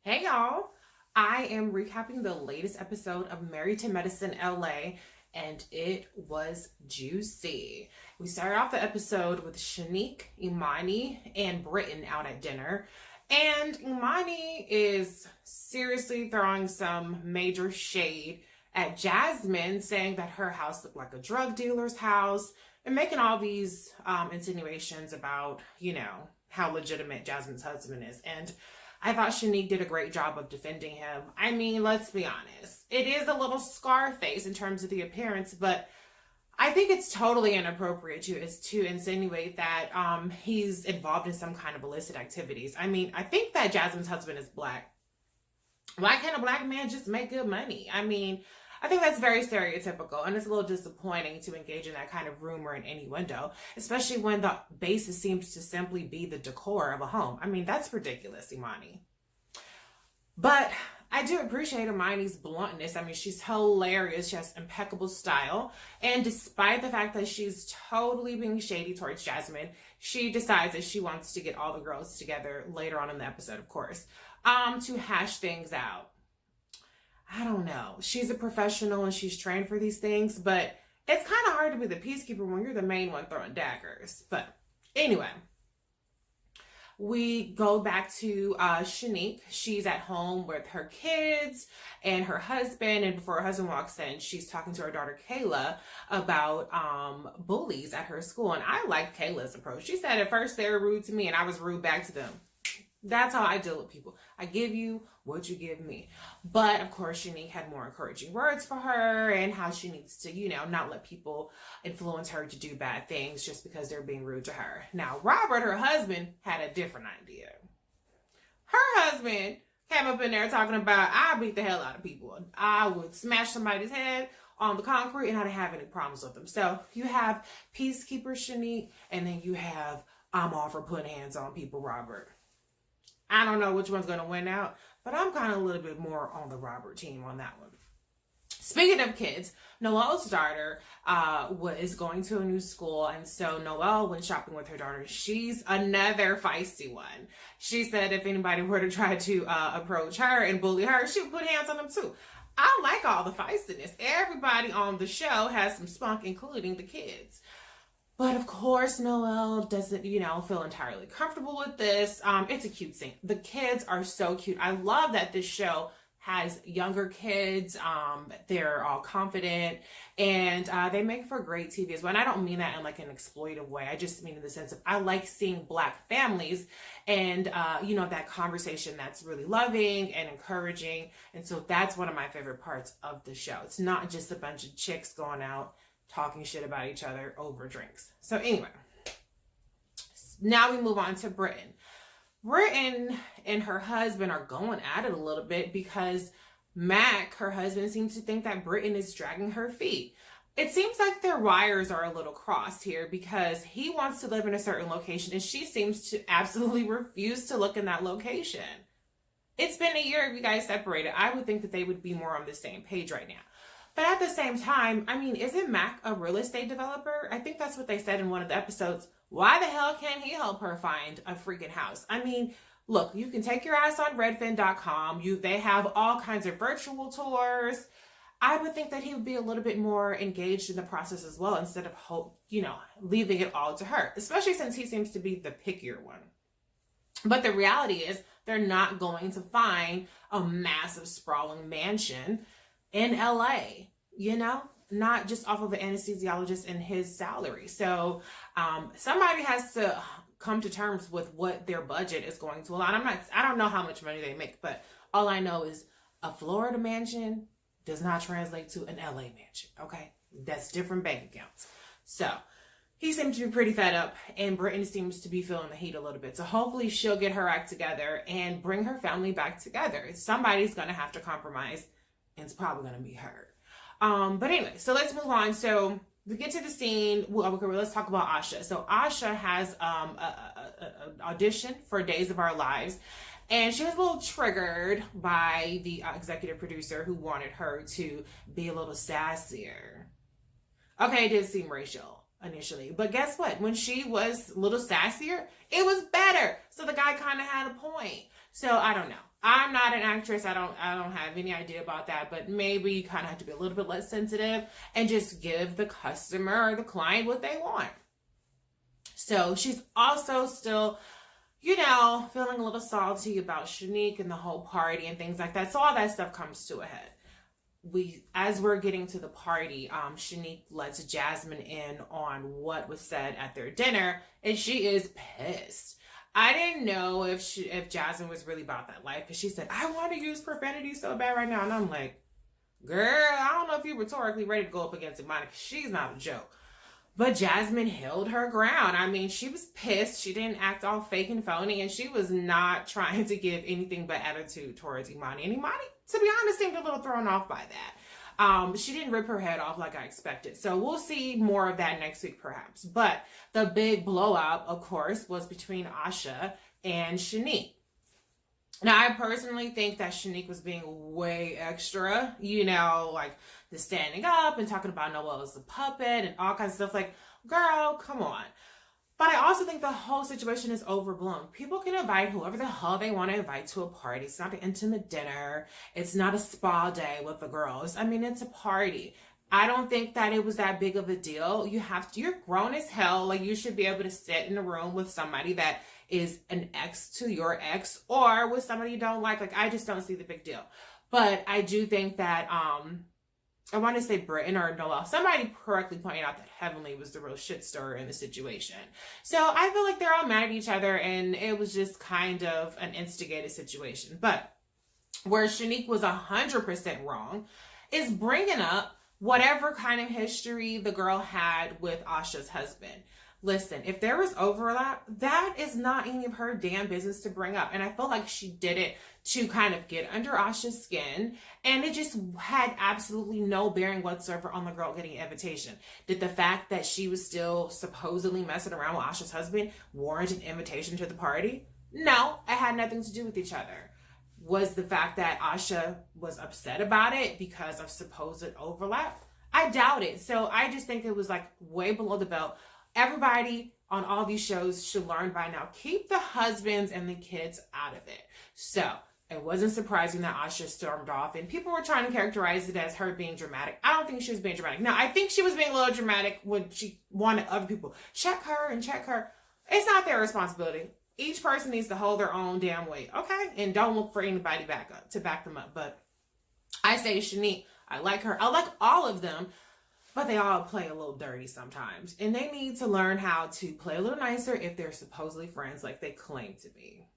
Hey y'all, I am recapping the latest episode of Married to Medicine LA, and it was juicy. We started off the episode with Shanique, Imani, and Britten out at dinner. And Imani is seriously throwing some major shade at Jazmine, saying that her house looked like a drug dealer's house, and making all these insinuations about, how legitimate Jazmine's husband is. And I thought Shanique did a great job of defending him. I mean, let's be honest. It is a little Scarface in terms of the appearance, but I think it's totally inappropriate to insinuate that he's involved in some kind of illicit activities. I mean, I think that Jazmine's husband is black. Why can't a black man just make good money? I mean, I think that's very stereotypical, and it's a little disappointing to engage in that kind of rumor in any window, especially when the basis seems to simply be the decor of a home. I mean, that's ridiculous, Imani. But I do appreciate Imani's bluntness. I mean, she's hilarious. She has impeccable style. And despite the fact that she's totally being shady towards Jazmine, she decides that she wants to get all the girls together later on in the episode, of course, to hash things out. I don't know. She's a professional and she's trained for these things, but it's kind of hard to be the peacekeeper when you're the main one throwing daggers. But anyway, we go back to Shanique. She's at home with her kids and her husband. And before her husband walks in, she's talking to her daughter, Kayla, about bullies at her school. And I like Kayla's approach. She said at first they were rude to me and I was rude back to them. That's how I deal with people. I give you what you give me. But of course, Shanique had more encouraging words for her and how she needs to, not let people influence her to do bad things just because they're being rude to her. Now, Robert, her husband, had a different idea. Her husband came up in there talking about, I beat the hell out of people. I would smash somebody's head on the concrete and I didn't have any problems with them. So you have peacekeeper Shanique, and then you have I'm all for putting hands on people, Robert. I don't know which one's going to win out, but I'm kind of a little bit more on the Robert team on that one. Speaking of kids, Noelle's daughter is going to a new school, and so Noelle went shopping with her daughter. She's another feisty one. She said if anybody were to try to approach her and bully her, she would put hands on them too. I like all the feistiness. Everybody on the show has some spunk, including the kids. But of course, Noelle doesn't, feel entirely comfortable with this. It's a cute scene. The kids are so cute. I love that this show has younger kids. They're all confident, and they make for great TV as well. And I don't mean that in like an exploitive way. I just mean in the sense of I like seeing Black families and, that conversation that's really loving and encouraging. And so that's one of my favorite parts of the show. It's not just a bunch of chicks going out talking shit about each other over drinks. So anyway, now we move on to Britten. Britten and her husband are going at it a little bit because Mac, her husband, seems to think that Britten is dragging her feet. It seems like their wires are a little crossed here because he wants to live in a certain location and she seems to absolutely refuse to look in that location. It's been a year of you guys separated. I would think that they would be more on the same page right now. But at the same time, I mean, isn't Mac a real estate developer? I think that's what they said in one of the episodes. Why the hell can't he help her find a freaking house? I mean, look, you can take your ass on redfin.com. They have all kinds of virtual tours. I would think that he would be a little bit more engaged in the process as well instead of, leaving it all to her, especially since he seems to be the pickier one. But the reality is they're not going to find a massive sprawling mansion in LA, not just off of an anesthesiologist and his salary. So somebody has to come to terms with what their budget is going to allow. And I don't know how much money they make, but all I know is a Florida mansion does not translate to an LA mansion. Okay. That's different bank accounts. So he seems to be pretty fed up, and Britten seems to be feeling the heat a little bit. So hopefully she'll get her act together and bring her family back together. Somebody's going to have to compromise. And it's probably going to be her. But anyway, so let's move on. So we get to the scene. Let's talk about Asha. So Asha has an audition for Days of Our Lives. And she was a little triggered by the executive producer who wanted her to be a little sassier. Okay, it did seem racial initially. But guess what? When she was a little sassier, it was better. So the guy kind of had a point. So I don't know. I'm I'm not an actress. I don't have any idea about that, but maybe you kind of have to be a little bit less sensitive and just give the customer or the client what they want. So she's also still, feeling a little salty about Shanique and the whole party and things like that. So all that stuff comes to a head. As we're getting to the party, Shanique lets Jazmine in on what was said at their dinner, and she is pissed. I didn't know if Jazmine was really about that life, because she said, I want to use profanity so bad right now. And I'm like, girl, I don't know if you're rhetorically ready to go up against Imani, because she's not a joke. But Jazmine held her ground. I mean, she was pissed. She didn't act all fake and phony, and she was not trying to give anything but attitude towards Imani. And Imani, to be honest, seemed a little thrown off by that. She didn't rip her head off like I expected. So we'll see more of that next week, perhaps. But the big blowout, of course, was between Asha and Shanique. Now, I personally think that Shanique was being way extra, like the standing up and talking about Noelle as a puppet and all kinds of stuff. Like, girl, come on. But I also think the whole situation is overblown. People can invite whoever the hell they want to invite to a party. It's not an intimate dinner. It's not a spa day with the girls. I mean, it's a party. I don't think that it was that big of a deal. You're grown as hell. Like, you should be able to sit in a room with somebody that is an ex to your ex, or with somebody you don't like. Like, I just don't see the big deal. But I do think that, I want to say Britten or Noelle, somebody correctly pointed out that Heavenly was the real shit stirrer in the situation. So I feel like they're all mad at each other, and it was just kind of an instigated situation. But where Shanique was 100% wrong is bringing up whatever kind of history the girl had with Asha's husband. Listen, if there was overlap, that is not any of her damn business to bring up. And I feel like she did it to kind of get under Asha's skin. And it just had absolutely no bearing whatsoever on the girl getting an invitation. Did the fact that she was still supposedly messing around with Asha's husband warrant an invitation to the party? No, it had nothing to do with each other. Was the fact that Asha was upset about it because of supposed overlap? I doubt it. So I just think it was like way below the belt. Everybody on all these shows should learn by now. Keep the husbands and the kids out of it. So it wasn't surprising that Asha stormed off, and people were trying to characterize it as her being dramatic. I don't think she was being dramatic. Now, I think she was being a little dramatic when she wanted other people check her and check her. It's not their responsibility. Each person needs to hold their own damn weight, okay? And don't look for anybody to back them up. But I say Shanique, I like her. I like all of them. But they all play a little dirty sometimes. And they need to learn how to play a little nicer if they're supposedly friends like they claim to be.